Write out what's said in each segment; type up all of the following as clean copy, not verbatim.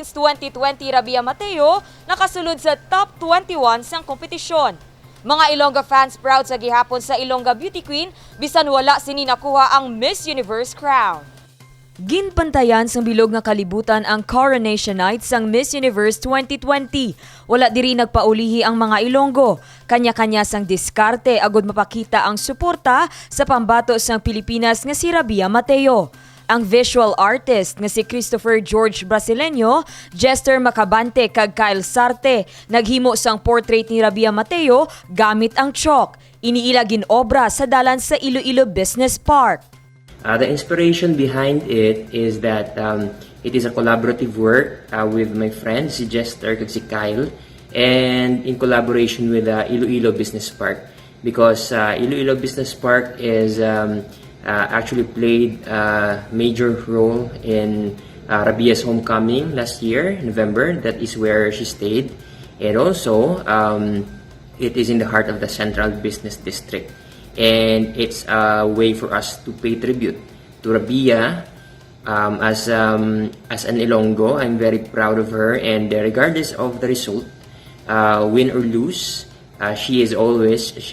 Philippines 2020 Rabia Mateo nakasulod sa top 21 sang kompetisyon. Mga Ilongga fans proud sa gihapon sa Ilongga Beauty Queen bisan wala sini nakuha ang Miss Universe crown. Ginpantayan sang bilog nga kalibutan ang Coronation Night sang Miss Universe 2020. Wala diri nagpaulihi ang mga Ilonggo. Kanya-kanya sang diskarte agud mapakita ang suporta sa pambato sang Pilipinas nga si Rabia Mateo. Ang visual artist nga si Christopher George Brasileño, Jester Macabante kag Kyle Sarte naghimo sang portrait ni Rabia Mateo gamit ang chalk. Iniila ginobra sa dalan sa Iloilo Business Park. The inspiration behind it is that it is a collaborative work with my friend, si Jester and si Kyle, and in collaboration with Iloilo Business Park. Because Iloilo Business Park is actually played a major role in Rabia's homecoming last year, November. That is where she stayed. And also, it is in the heart of the Central Business District. And it's a way for us to pay tribute to Rabia as an Ilonggo. I'm very proud of her, and regardless of the result, win or lose, she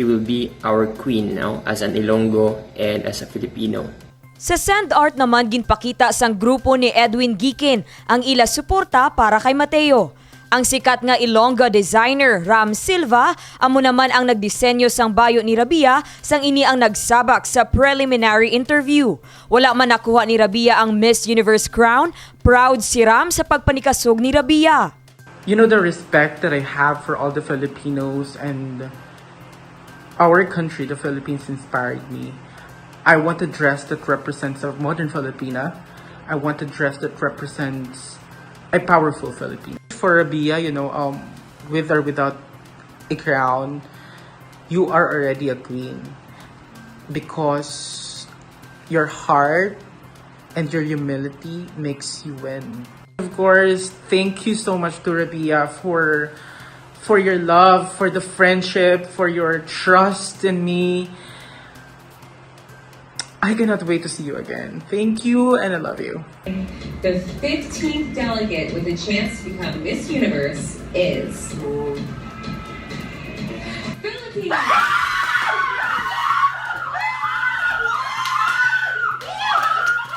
will be our queen now as an Ilonggo and as a Filipino. Sa sand art naman ginpakita sang grupo ni Edwin Gikin ang ila suporta para kay Mateo. Ang sikat nga Ilongga designer Ram Silva amo naman ang nagdisenyo sang bayo ni Rabia sang ini ang nagsabak sa preliminary interview. Wala man nakuha ni Rabia ang Miss Universe crown, proud si Ram sa pagpanikasog ni Rabia. You know, the respect that I have for all the Filipinos and our country, the Philippines, inspired me. I want a dress that represents a modern Filipina. I want a dress that represents a powerful Filipina. For Rabia, you know, with or without a crown, you are already a queen. Because your heart and your humility makes you win. Of course, thank you so much to Rabia for your love, for the friendship, for your trust in me. I cannot wait to see you again. Thank you, and I love you. The 15th delegate with a chance to become Miss Universe is Philippines.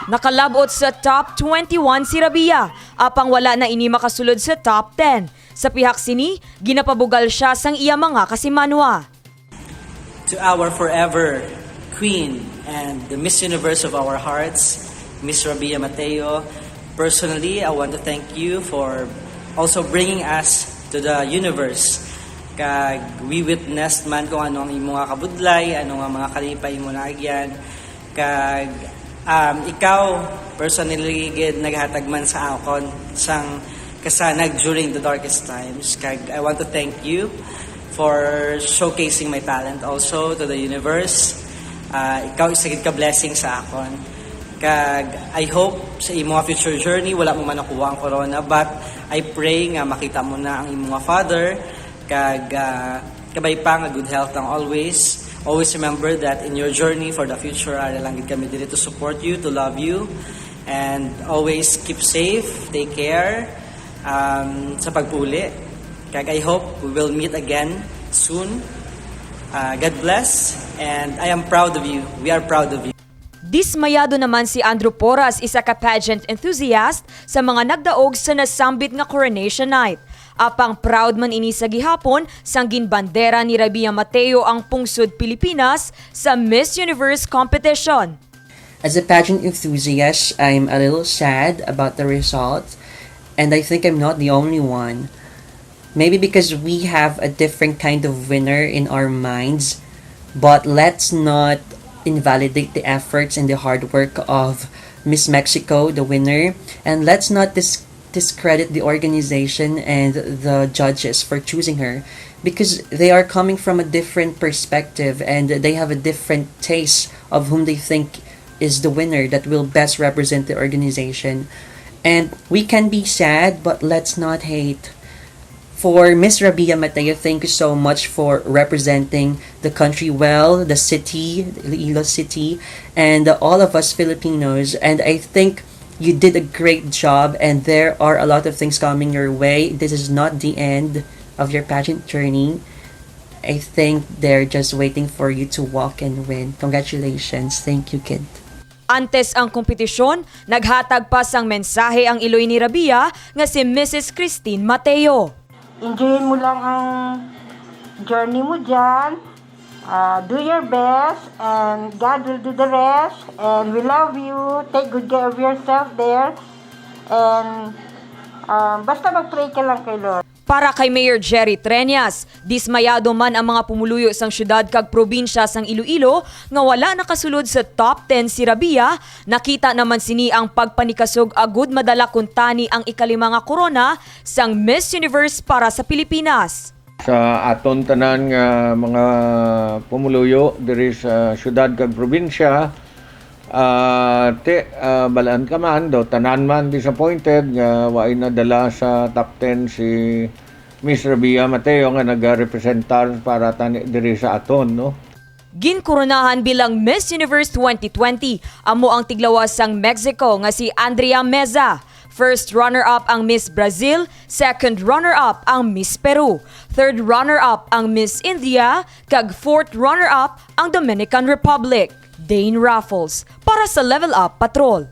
Nakalabot sa top 21 si Rabia, apang wala na ini makasulod sa top 10. Sa pihak sini, ginapabugal siya sang iya mga kasimanwa. To our forever queen and the Miss Universe of our hearts, Miss Rabia Mateo, personally, I want to thank you for also bringing us to the universe. Kag we witnessed man kung ano ang imong kabudlay, ano nga mga kalipay mo na agyan. Kag ikaw, personally, naghatag man sa akon sang kasanag during the darkest times. Kag I want to thank you for showcasing my talent also to the universe. Ikaw isagid ka blessing sa akon. Kag I hope sa imong future journey wala mo man nakuha ang corona, but I pray nga makita mo na ang imong father. Kag kabay pa nga good health ang always. Always remember that in your journey for the future, ara lang gid kami dili to support you, to love you, and always keep safe, take care sa pagpuli. Kag I hope we will meet again soon. God bless, and I am proud of you. We are proud of you. Dismayado naman si Andrew Porras, isa ka pageant enthusiast sa mga nagdaog sa nasambit nga Coronation Night. Apang proud man ini sa gihapon sang ginbandera ni Rabia Mateo ang pungsod Pilipinas sa Miss Universe competition. As a pageant enthusiast, I'm a little sad about the result, and I think I'm not the only one. Maybe because we have a different kind of winner in our minds, but let's not invalidate the efforts and the hard work of Miss Mexico, the winner, and let's not discredit the organization and the judges for choosing her, because they are coming from a different perspective and they have a different taste of whom they think is the winner that will best represent the organization. And we can be sad, but let's not hate. For Miss Rabia Mateo, thank you so much for representing the country well, the city, Iloilo City, and all of us Filipinos. And I think You did a great job, and there are a lot of things coming your way. This is not the end of your pageant journey. I think they're just waiting for you to walk and win. Congratulations. Thank you, kid. Antes ang kompetisyon, naghatag pa sang mensahe ang Iloy ni Rabia nga si Mrs. Christine Mateo. Enjoyin mo lang ang journey mo dyan. Do your best and God will do the rest. And we love you. Take good care of yourself there. And basta mag-pray ka lang kay Lord. Para kay Mayor Jerry Treñas, dismayado man ang mga pumuluyo sang syudad kag probinsya sang Iloilo nga wala nakasulod sa top 10 si Rabia, nakita naman sini ang pagpanikasog agud madala kuntani ang ikalima nga korona sang Miss Universe para sa Pilipinas. Sa aton tanan nga mga pumuluyo diri sa syudad kag probinsya, balaan ka man do tanan man disappointed nga waay nadala sa top 10 si Miss Rabia Mateo nga nagarepresentar para tani diri sa aton, no. Ginkoronahan bilang Miss Universe 2020 amo ang tiglawas sang Mexico nga si Andrea Meza. First runner-up ang Miss Brazil, second runner-up ang Miss Peru, third runner-up ang Miss India, kag fourth runner-up ang Dominican Republic. Dane Raffles para sa Level Up Patrol.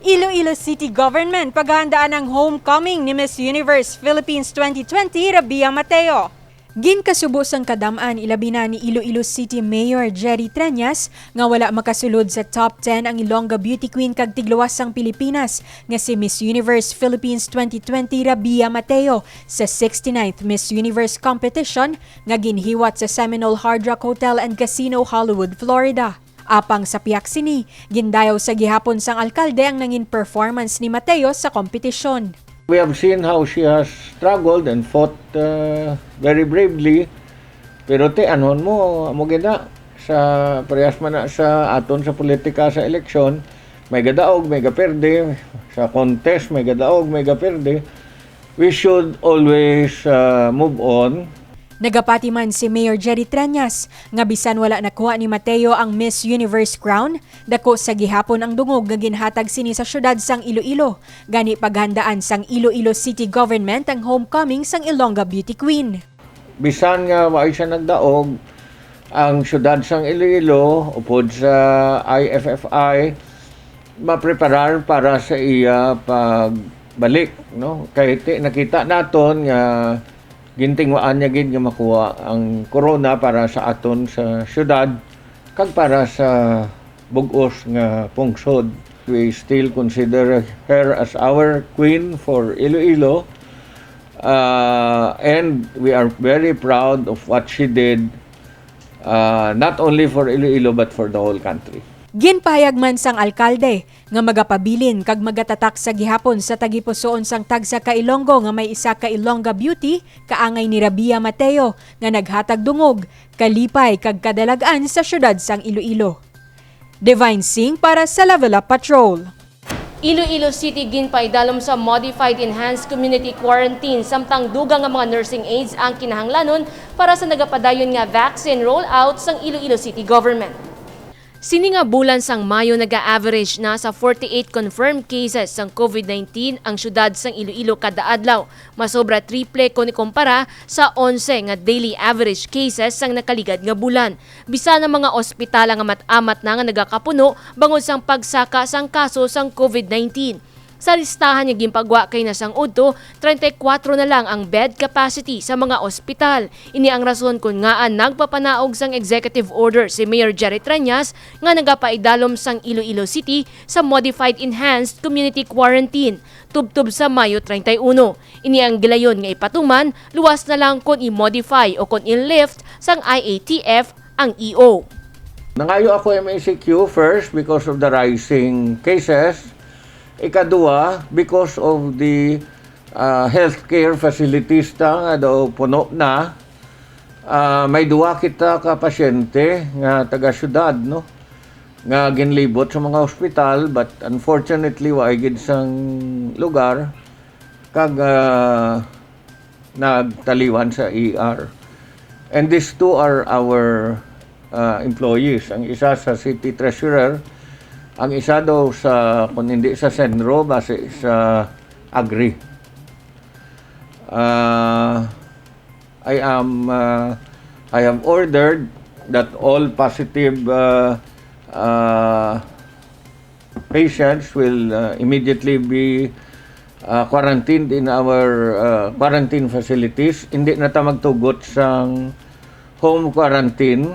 Iloilo City Government paghahandaan ang homecoming ni Miss Universe Philippines 2020 Rabia Mateo. Ginkasubo sang kadamaan ilabi na ni Iloilo City Mayor Jerry Treñas nga wala makasulod sa top 10 ang Ilongga Beauty Queen kag tigluwas sang Pilipinas nga si Miss Universe Philippines 2020 Rabia Mateo sa 69th Miss Universe competition nga ginhiwat sa Seminole Hard Rock Hotel and Casino, Hollywood, Florida. Apang sa piyak sini, gindayaw sa gihapon sang alkalde ang nangin performance ni Mateo sa kompetisyon. We have seen how she has struggled and fought very bravely. Pero anon mo gina sa parehas man na sa aton sa politika sa eleksyon, may gadaog, may gaperde, sa contest may gadaog, may gaperde. We should always move on. Nagapati man si Mayor Jerry Treñas nga bisan wala nakuha ni Mateo ang Miss Universe crown, dako sa gihapon ang dungog nga ginhatag sini sa syudad sang Iloilo. Gani paghandaan sang Iloilo City Government ang homecoming sang Ilongga Beauty Queen. Bisan nga waay siya nagdaog, ang syudad sang Iloilo upod sa IFFI mapreparar para sa iya pagbalik, no? Kay nakita naton nga gintingwaan niya gid nga makuha ang corona para sa aton sa syudad kag para sa bug-os nga pungsod. We still consider her as our queen for Iloilo, and we are very proud of what she did, not only for Iloilo but for the whole country. Ginpahayag man sang alkalde nga magapabilin kag magatatak sa gihapon sa tagipusoon sang tagsa ka Ilonggo nga may isa ka Ilongga Beauty kaangay ni Rabia Mateo nga naghatag dungog, kalipay kag kadalagan sa syudad sang Iloilo. Divine Singh para sa Level Up Patrol. Iloilo City ginpaidalom sa Modified Enhanced Community Quarantine samtang dugang nga mga nursing aides ang kinahanglanon para sa nagapadayon nga vaccine rollout sang Iloilo City Government. Sini nga bulan sang Mayo naga-average na sa 48 confirmed cases sang COVID-19 ang syudad sang Iloilo kada adlaw. Masobra triple kung ikumpara sa 11 nga daily average cases sang nakaligad nga bulan. Bisan ang mga ospital nga mat-amat na nga nagakapuno bangod sang pagsaka sang kaso sang COVID-19. Sa listahan niya gimpagwa kay nasang udto, 34 na lang ang bed capacity sa mga ospital. Ini ang rason kung ngaan nagpapanaog sang executive order si Mayor Jerry Treñas nga nagapaidalom sang Iloilo City sa Modified Enhanced Community Quarantine tubtob sa Mayo 31. Ini ang gilayon nga ipatuman, luwas na lang kung i-modify o kung i-lift sang IATF ang EO. Nangayo ako MACQ first because of the rising cases. Ikadua, because of the healthcare facilities nga daw puno na, may duwa kita ka pasyente nga taga-syudad, no? Nga ginlibot sa mga ospital, but unfortunately, waay gid sang lugar kag nagtaliwan sa ER. And these two are our employees. Ang isa sa city treasurer, Ang isa daw sa, kung hindi sa Senro, base sa Agri. I have ordered that all positive patients will immediately be quarantined in our quarantine facilities. Hindi na ta magtugot sang home quarantine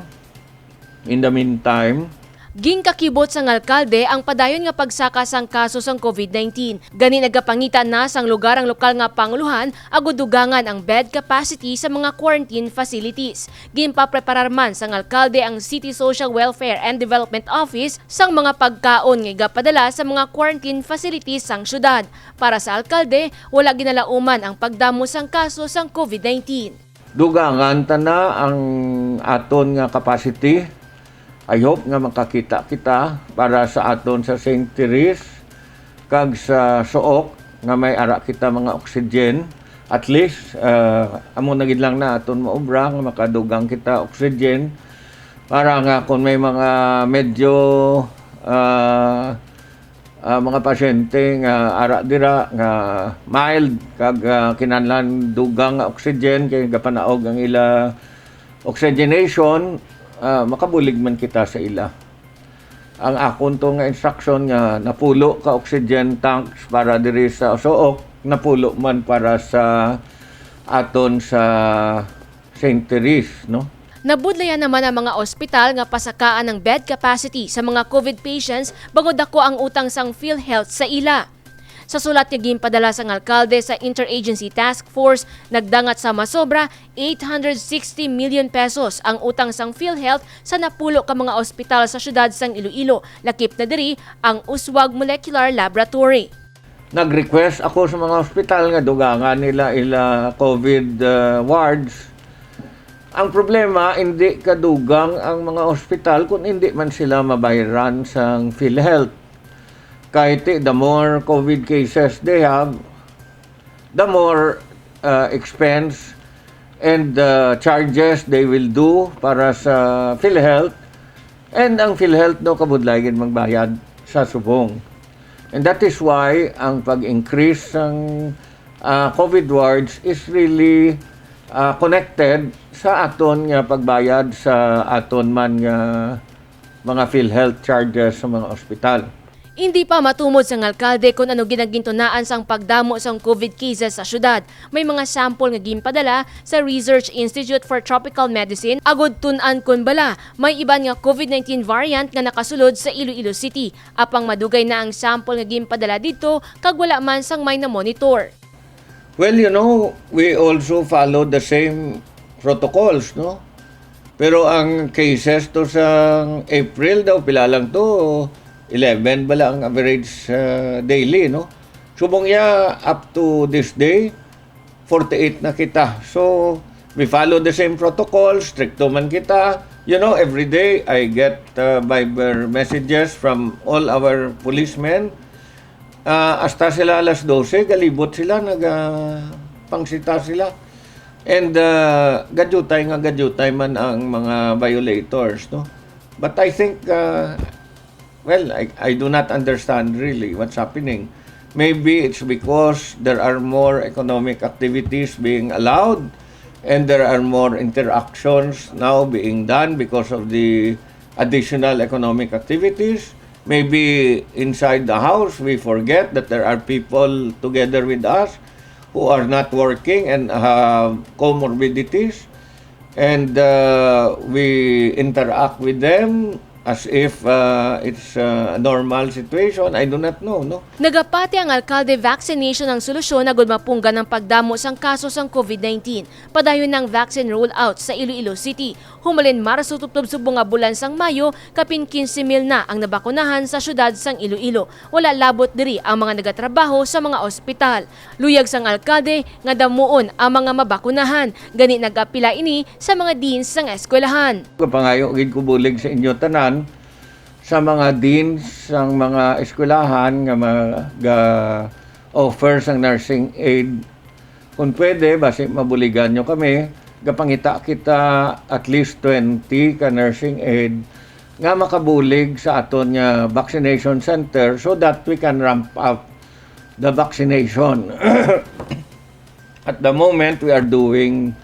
in the meantime. Ginkakibot sang alkalde ang padayon nga pagsaka sang kaso sang COVID-19. Gani nagapangitan na sang lugar ang lokal nga panguluhan agud dugangan ang bed capacity sa mga quarantine facilities. Ginpapreparar man sang alkalde ang City Social Welfare and Development Office sang mga pagkaon nga igapadala sa mga quarantine facilities sang syudad. Para sa alkalde, wala ginalauman ang pagdamo sang kaso sang COVID-19. Dugangan ta na ang aton nga capacity. I hope nga makakita kita para sa aton sa St. Therese kag sa Sook nga may ara kita mga oxygen. At least, amo na gid lang na aton maobra nga makadugang kita oxygen para nga kung may mga medyo mga pasyente nga ara dira nga mild kag kinahanglan dugang nga oxygen kay gapanaog ang ila oxygenation, makabulig man kita sa ila. Ang akon to nga instruction nga napulo ka oxygen tanks para diri sa Sook, napulo man para sa aton sa St. Therese, no? Nabudlayan naman ang mga ospital nga pasakaan ng bed capacity sa mga COVID patients bangod dako ang utang sang PhilHealth sa ila. Sa sulat nga ginpadala sang alkalde sa Interagency Task Force, nagdangat sa masobra 860 million pesos ang utang sang PhilHealth sa napulo ka mga ospital sa syudad sang Iloilo, lakip na diri ang Uswag Molecular Laboratory. Nag-request ako sa mga ospital nga dugangan nila ila COVID wards. Ang problema, hindi kadugang ang mga ospital kung hindi man sila mabayaran sang PhilHealth. Kahit the more COVID cases they have, the more expense and charges they will do para sa PhilHealth. And ang PhilHealth no kabudlayan magbayad sa subong. And that is why ang pag-increase ng COVID wards is really connected sa aton nga pagbayad sa aton man nga mga PhilHealth charges sa mga ospital. Hindi pa matumod sang alkalde kung ano ginagintunaan sang pagdamo sang COVID cases sa syudad. May mga sample nga ginpadala sa Research Institute for Tropical Medicine agud tun-an kun bala may iban nga COVID-19 variant nga nakasulod sa Iloilo City. Apang madugay na ang sample nga ginpadala dito kag wala man sang may na monitor. Well, you know, we also follow the same protocols, no? Pero ang cases to sa April daw pila lang to 11 bala ang average daily, no? Subong ya up to this day 48 na kita. So we follow the same protocol, stricto man kita. You know, every day I get Viber messages from all our policemen. Hasta sila alas 12, galibot sila, pangsita sila. And gadyutay man ang mga violators, no? But I think well, I do not understand really what's happening. Maybe it's because there are more economic activities being allowed and there are more interactions now being done because of the additional economic activities. Maybe inside the house we forget that there are people together with us who are not working and have comorbidities, and we interact with them as if it's a normal situation. I do not know, no? Nagapati ang alkalde vaccination ang solusyon agud mapunggan ng pagdamo sang kaso sang COVID-19. Padayon ng vaccine rollout sa Iloilo City. Humalin Marso tuptob subong nga bulan sang Mayo, kapin 15,000 na ang nabakunahan sa syudad sang Iloilo. Wala labot diri ang mga nagatrabaho sa mga ospital. Luyag sang alkalde nga damuon ang mga mabakunahan. Gani nagapila ini sa mga deans sang eskwelahan. Kapangayo gid ko bulig sa inyo tanan sa mga deans sang mga eskwelahan nga mag-offer sang nursing aid. Kung pwede, basi mabuligan nyo kami, gapangita kita at least 20 ka nursing aid nga makabulig sa aton nga vaccination center so that we can ramp up the vaccination. At the moment, we are doing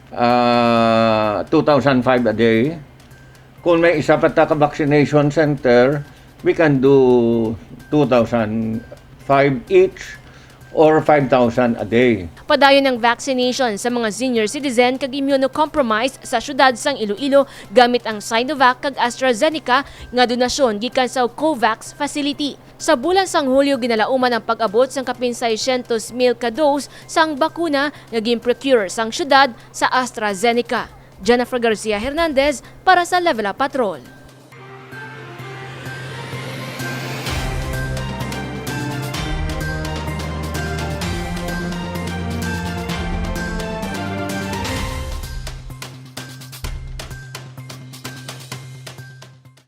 2,005 a day. Kung may isa pa ta ka vaccination center, we can do 2,005 each or 5,000 a day. Padayon ng vaccination sa mga senior citizen kag immunocompromised sa syudad sang Iloilo gamit ang Sinovac kag AstraZeneca nga donasyon gikan sa COVAX facility. Sa bulan sang Hulyo ginalauman ang pag-abot sang kapin 600,000 ka dose sang bakuna nga gin-procure sang syudad sa AstraZeneca. Jennifer Garcia Hernandez para sa Level Up Patrol.